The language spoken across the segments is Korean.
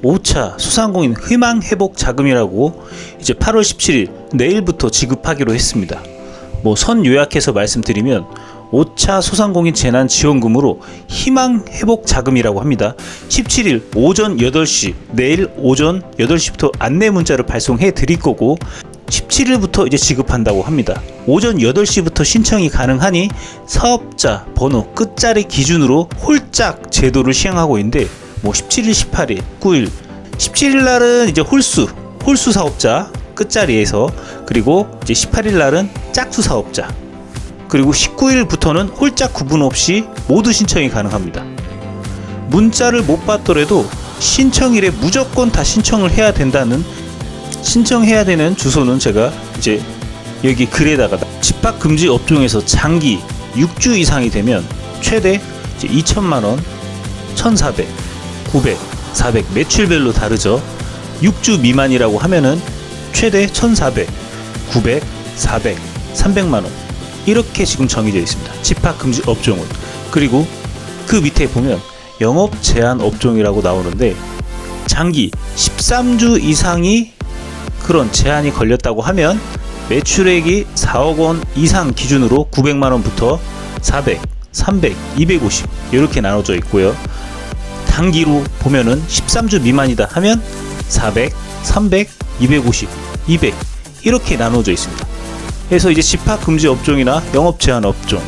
5차 소상공인 희망회복 자금이라고 이제 8월 17일 내일부터 지급하기로 했습니다. 선 요약해서 말씀드리면 5차 소상공인 재난지원금으로 희망회복 자금이라고 합니다. 17일 오전 8시, 내일 오전 8시부터 안내 문자를 발송해 드릴 거고 17일부터 이제 지급한다고 합니다. 오전 8시부터 신청이 가능하니 사업자 번호 끝자리 기준으로 홀짝 제도를 시행하고 있는데 17일, 18일, 9일, 17일 날은 이제 홀수 사업자 끝자리에서, 그리고 이제 18일 날은 짝수 사업자, 그리고 19일부터는 홀짝 구분 없이 모두 신청이 가능합니다. 문자를 못 받더라도 신청일에 무조건 다 신청을 해야 된다는, 신청해야 되는 주소는 제가 이제 여기 글에다가, 집합금지 업종에서 장기 6주 이상이 되면 최대 이제 2천만원, 1,400, 900, 400 매출별로 다르죠. 6주 미만이라고 하면은 최대 1,400, 900, 400, 300만원 이렇게 지금 정해져 있습니다. 집합금지 업종은. 그리고 그 밑에 보면 영업 제한 업종이라고 나오는데, 장기 13주 이상이 그런 제한이 걸렸다고 하면 매출액이 4억 원 이상 기준으로 900만원부터 400, 300, 250 이렇게 나눠져 있고요. 단기로 보면은 13주 미만이다 하면 400, 300, 250, 200 이렇게 나눠져 있습니다. 그래서 이제 집합금지 업종이나 영업 제한 업종,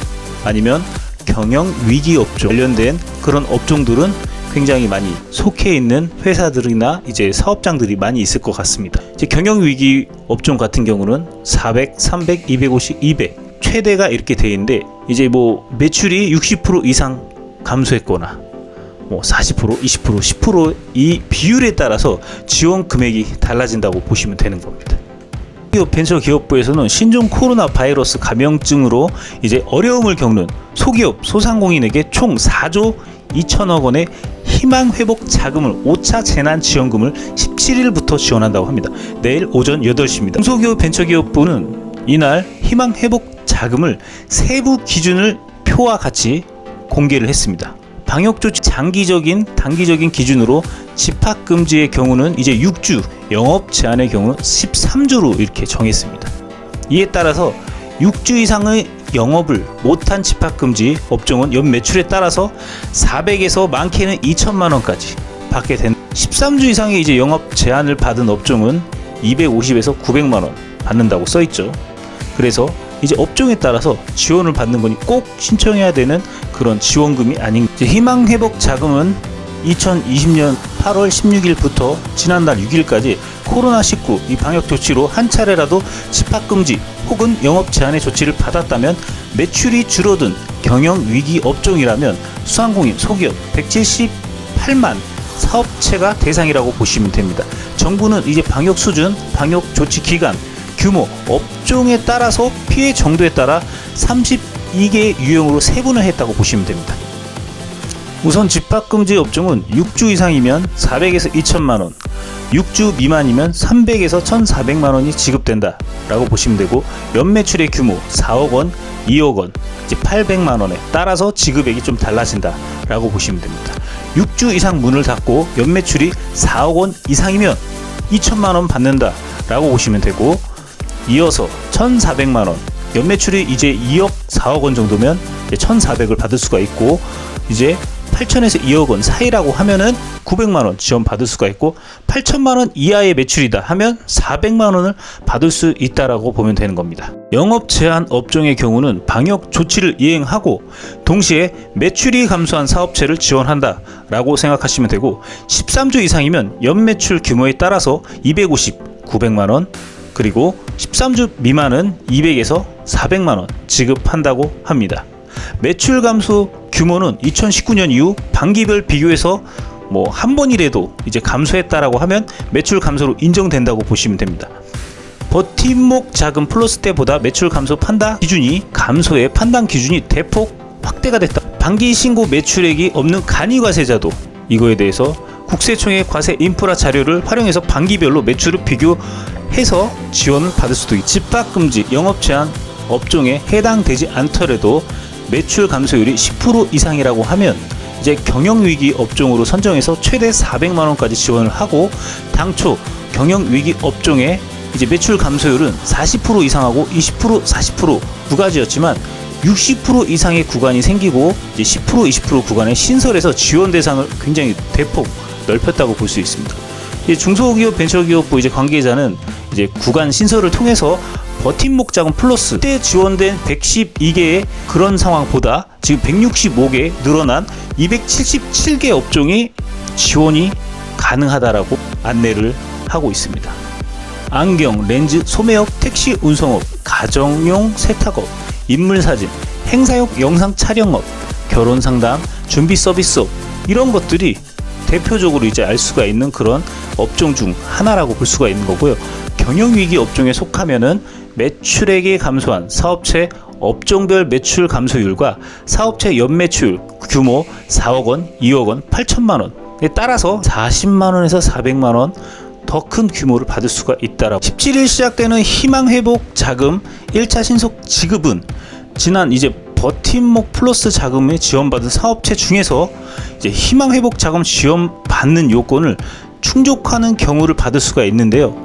아니면 경영 위기 업종 관련된 그런 업종들은 굉장히 많이 속해 있는 회사들이나 이제 사업장들이 많이 있을 것 같습니다. 이제 경영 위기 업종 같은 경우는 400, 300, 250, 200 최대가 이렇게 돼 있는데, 이제 매출이 60% 이상 감소했거나 40%, 20%, 10% 이 비율에 따라서 지원 금액이 달라진다고 보시면 되는 겁니다. 벤처기업부에서는 신종 코로나 바이러스 감염증으로 이제 어려움을 겪는 소기업, 소상공인에게 총 4조 2천억 원의 희망회복 자금을 5차 재난지원금을 17일부터 지원한다고 합니다. 내일 오전 8시입니다. 중소기업 벤처기업부는 이날 희망회복 자금을 세부 기준을 표와 같이 공개를 했습니다. 방역조치 장기적인, 단기적인 기준으로 집합금지의 경우는 이제 6주, 영업 제한의 경우는 13주로 이렇게 정했습니다. 이에 따라서 6주 이상의 영업을 못한 집합금지 업종은 연 매출에 따라서 400에서 많게는 2천만원까지 받게 된, 13주 이상의 이제 영업 제한을 받은 업종은 250에서 900만원 받는다고 써있죠. 그래서 이제 업종에 따라서 지원을 받는 거니 꼭 신청해야 되는 그런 지원금이 아닌, 희망회복 자금은 2020년 8월 16일부터 지난달 6일까지 코로나19 이 방역 조치로 한 차례라도 집합금지 혹은 영업 제한의 조치를 받았다면 매출이 줄어든 경영 위기 업종이라면 소상공인, 소기업 178만 사업체가 대상이라고 보시면 됩니다. 정부는 이제 방역 수준, 방역 조치 기간, 규모, 업종에 따라서 피해 정도에 따라 32개 유형으로 세분을 했다고 보시면 됩니다. 우선 집합금지 업종은 6주 이상이면 400에서 2천만원, 6주 미만이면 300에서 1,400만원이 지급된다 라고 보시면 되고, 연매출의 규모 4억원, 2억원, 이제 800만원에 따라서 지급액이 좀 달라진다 라고 보시면 됩니다. 6주 이상 문을 닫고 연매출이 4억원 이상이면 2천만원 받는다 라고 보시면 되고, 이어서 1,400만원, 연매출이 이제 2억, 4억원 정도면 1,400을 받을 수가 있고, 이제 8천에서 2억원 사이라고 하면은 900만원 지원 받을 수가 있고, 8천만원 이하의 매출이다 하면 400만원을 받을 수 있다라고 보면 되는 겁니다. 영업 제한 업종의 경우는 방역 조치를 이행하고 동시에 매출이 감소한 사업체를 지원한다 라고 생각하시면 되고, 13주 이상이면 연매출 규모에 따라서 250, 900만원, 그리고 13주 미만은 200에서 400만원 지급한다고 합니다. 매출 감소 규모는 2019년 이후 반기별 비교해서 한 번이라도 이제 감소했다라고 하면 매출 감소로 인정된다고 보시면 됩니다. 버팀목 자금 플러스 때보다 매출 감소 판단 기준이, 감소의 판단 기준이 대폭 확대가 됐다. 반기 신고 매출액이 없는 간이과세자도 이거에 대해서 국세청의 과세 인프라 자료를 활용해서 반기별로 매출을 비교해서 지원을 받을 수도 있고, 집합금지, 영업 제한 업종에 해당되지 않더라도 매출 감소율이 10% 이상이라고 하면 이제 경영위기 업종으로 선정해서 최대 400만원까지 지원을 하고, 당초 경영위기 업종의 이제 매출 감소율은 40% 이상하고 20%, 40% 두 가지였지만 60% 이상의 구간이 생기고 이제 10%, 20% 구간의 신설에서 지원 대상을 굉장히 대폭 넓혔다고 볼 수 있습니다. 이제 중소기업 벤처기업부 이제 관계자는 이제 구간 신설을 통해서 버팀목 자금 플러스 그때 지원된 112개의 그런 상황보다 지금 165개 늘어난 277개 업종이 지원이 가능하다라고 안내를 하고 있습니다. 안경, 렌즈, 소매업, 택시 운송업, 가정용 세탁업, 인물사진, 행사용 영상 촬영업, 결혼 상담, 준비 서비스업, 이런 것들이 대표적으로 이제 알 수가 있는 그런 업종 중 하나라고 볼 수가 있는 거고요. 경영위기 업종에 속하면은 매출액이 감소한 사업체 업종별 매출 감소율과 사업체 연매출 규모 4억원, 2억원, 8천만원에 따라서 40만원에서 400만원 더 큰 규모를 받을 수가 있다라고. 17일 시작되는 희망회복 자금 1차 신속 지급은 지난 이제 버팀목 플러스 자금에 지원받은 사업체 중에서 이제 희망회복 자금 지원받는 요건을 충족하는 경우를 받을 수가 있는데요.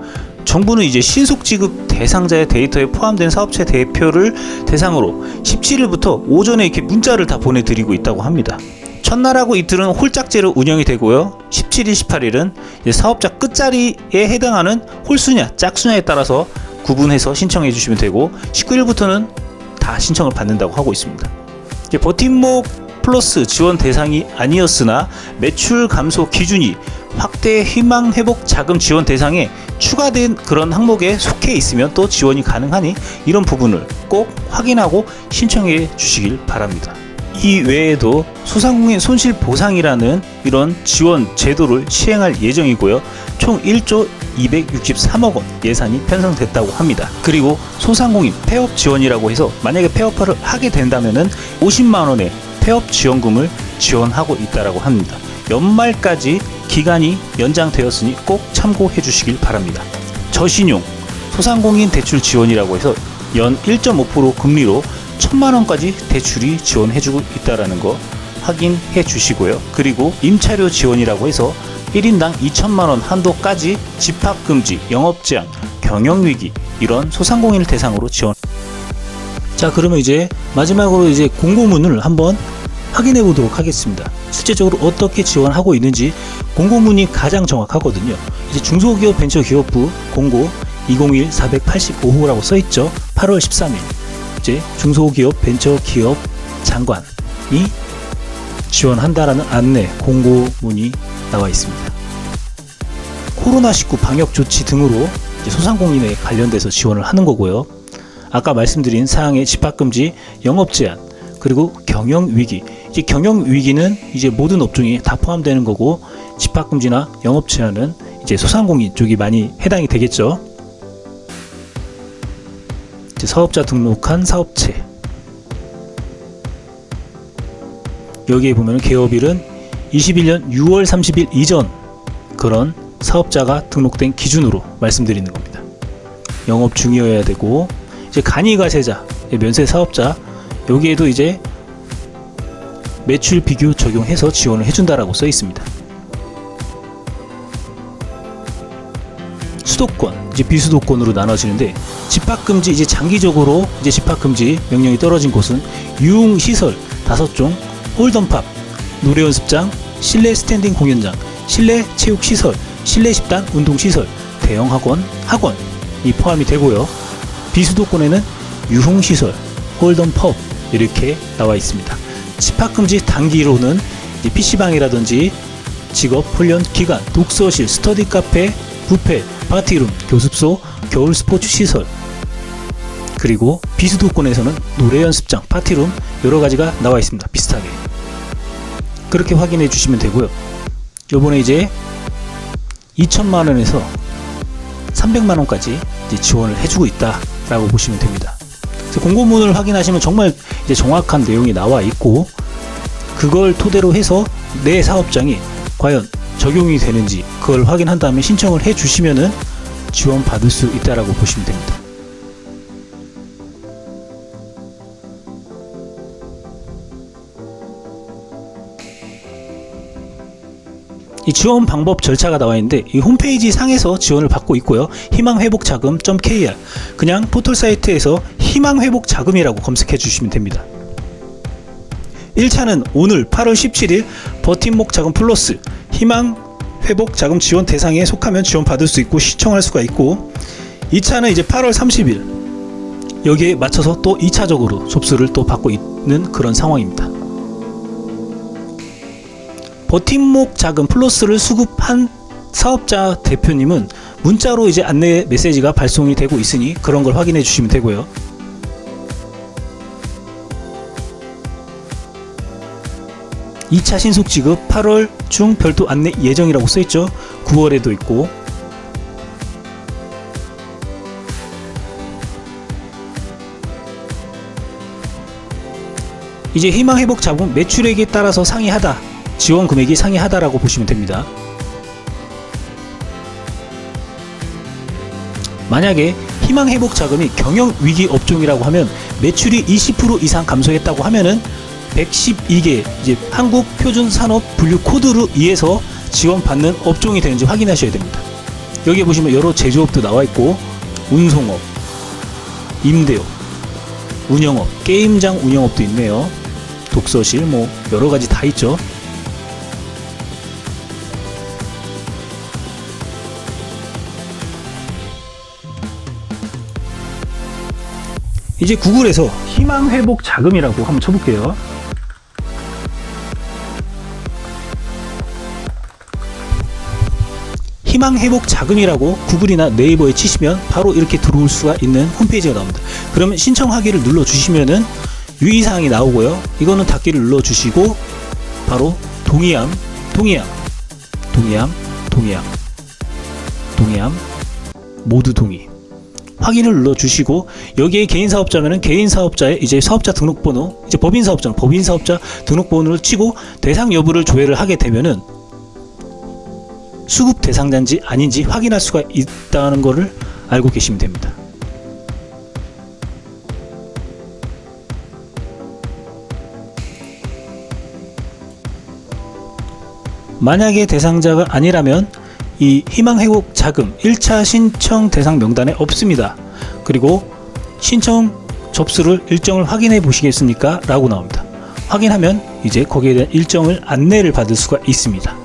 정부는 이제 신속 지급 대상자의 데이터에 포함된 사업체 대표를 대상으로 17일부터 오전에 이렇게 문자를 다 보내드리고 있다고 합니다. 첫날하고 이틀은 홀짝제로 운영이 되고요. 17일, 18일은 사업자 끝자리에 해당하는 홀수냐, 짝수냐에 따라서 구분해서 신청해 주시면 되고 19일부터는 다 신청을 받는다고 하고 있습니다. 버팀목 플러스 지원 대상이 아니었으나 매출 감소 기준이 확대 희망 회복 자금 지원 대상에 추가된 그런 항목에 속해 있으면 또 지원이 가능하니 이런 부분을 꼭 확인하고 신청해 주시길 바랍니다. 이 외에도 소상공인 손실보상이라는 이런 지원 제도를 시행할 예정이고요. 총 1조 263억 원 예산이 편성됐다고 합니다. 그리고 소상공인 폐업 지원이라고 해서 만약에 폐업을 하게 된다면은 50만 원의 폐업 지원금을 지원하고 있다라고 합니다. 연말까지 기간이 연장되었으니 꼭 참고해 주시길 바랍니다. 저신용 소상공인 대출 지원이라고 해서 연 1.5% 금리로 1,000만 원까지 대출이 지원해주고 있다라는 거 확인해 주시고요. 그리고 임차료 지원이라고 해서 1인당 2,000만 원 한도까지 집합금지, 영업제한, 경영위기 이런 소상공인을 대상으로 지원. 자, 그러면 이제 마지막으로 이제 공고문을 한번 확인해 보도록 하겠습니다. 실제적으로 어떻게 지원하고 있는지 공고문이 가장 정확하거든요. 이제 중소기업 벤처기업부 공고 2021-485호라고 써있죠. 8월 13일 이제 중소기업 벤처기업 장관이 지원한다라는 안내 공고문이 나와 있습니다. 코로나19 방역 조치 등으로 이제 소상공인에 관련돼서 지원을 하는 거고요. 아까 말씀드린 사항의 집합금지, 영업제한, 그리고 경영위기. 이제 경영위기는 이제 모든 업종이 다 포함되는 거고, 집합금지나 영업제한은 이제 소상공인 쪽이 많이 해당이 되겠죠. 이제 사업자 등록한 사업체. 여기에 보면 개업일은 21년 6월 30일 이전 그런 사업자가 등록된 기준으로 말씀드리는 겁니다. 영업 중이어야 되고, 이제 간이가세자, 면세 사업자, 여기에도 이제 매출 비교 적용해서 지원을 해준다라고 써 있습니다. 수도권, 이제 비수도권으로 나눠지는데, 집합금지, 이제 장기적으로 이제 집합금지 명령이 떨어진 곳은 유흥시설 5종, 홀덤팝, 노래연습장, 실내 스탠딩 공연장, 실내 체육시설, 실내 집단 운동시설, 대형 학원, 학원이 포함이 되고요. 비수도권에는 유흥시설, 홀덤펍 이렇게 나와 있습니다. 집합금지 단기로는 PC방이라든지 직업훈련 기관, 독서실, 스터디 카페, 뷔페, 파티룸, 교습소, 겨울 스포츠 시설, 그리고 비수도권에서는 노래 연습장, 파티룸 여러 가지가 나와 있습니다. 비슷하게 그렇게 확인해 주시면 되고요. 요번에 이제 2,000만 원에서 300만 원까지 이제 지원을 해주고 있다라고 보시면 됩니다. 공고문을 확인하시면 정말 이제 정확한 내용이 나와 있고, 그걸 토대로 해서 내 사업장이 과연 적용이 되는지 그걸 확인한 다음에 신청을 해 주시면은 지원 받을 수 있다라고 보시면 됩니다. 이 지원 방법 절차가 나와 있는데 이 홈페이지 상에서 지원을 받고 있고요. 희망회복자금.kr 그냥 포털 사이트에서 희망회복자금이라고 검색해 주시면 됩니다. 1차는 오늘 8월 17일 버팀목 자금 플러스 희망회복자금 지원 대상에 속하면 지원 받을 수 있고 신청할 수가 있고, 2차는 이제 8월 30일 여기에 맞춰서 또 2차적으로 접수를 또 받고 있는 그런 상황입니다. 버팀목 자금 플러스를 수급한 사업자 대표님은 문자로 이제 안내 메시지가 발송이 되고 있으니 그런 걸 확인해 주시면 되고요. 2차 신속 지급 8월 중 별도 안내 예정이라고 써있죠. 9월에도 있고, 이제 희망회복자금 매출액에 따라서 상이하다, 지원 금액이 상이하다라고 보시면 됩니다. 만약에 희망회복자금이 경영위기 업종이라고 하면 매출이 20% 이상 감소했다고 하면은 112개 이제 한국표준산업분류 코드로 의해서 지원받는 업종이 되는지 확인하셔야 됩니다. 여기 보시면 여러 제조업도 나와 있고, 운송업, 임대업, 운영업, 게임장 운영업도 있네요. 독서실 뭐 여러 가지 다 있죠. 이제 구글에서 희망회복자금이라고 한번 쳐볼게요. 희망회복자금이라고 구글이나 네이버에 치시면 바로 이렇게 들어올 수가 있는 홈페이지가 나옵니다. 그러면 신청하기를 눌러주시면은 유의사항이 나오고요. 이거는 닫기를 눌러주시고 바로 동의함 모두 동의 확인을 눌러주시고, 여기에 개인사업자면은 개인사업자의 이제 사업자 등록번호, 이제 법인사업자는 법인사업자 등록번호를 치고 대상 여부를 조회를 하게 되면은 수급 대상자인지 아닌지 확인할 수가 있다는 것을 알고 계시면 됩니다. 만약에 대상자가 아니라면 이 희망회복자금 1차 신청 대상 명단에 없습니다. 그리고 신청 접수를 일정을 확인해 보시겠습니까? 라고 나옵니다. 확인하면 이제 거기에 대한 일정을 안내를 받을 수가 있습니다.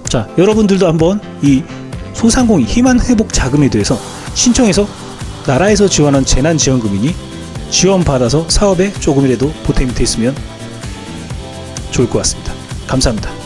자, 여러분들도 한번 이 소상공인 희망회복자금에 대해서 신청해서 나라에서 지원한 재난지원금이니 지원받아서 사업에 조금이라도 보탬이 됐으면 좋을 것 같습니다. 감사합니다.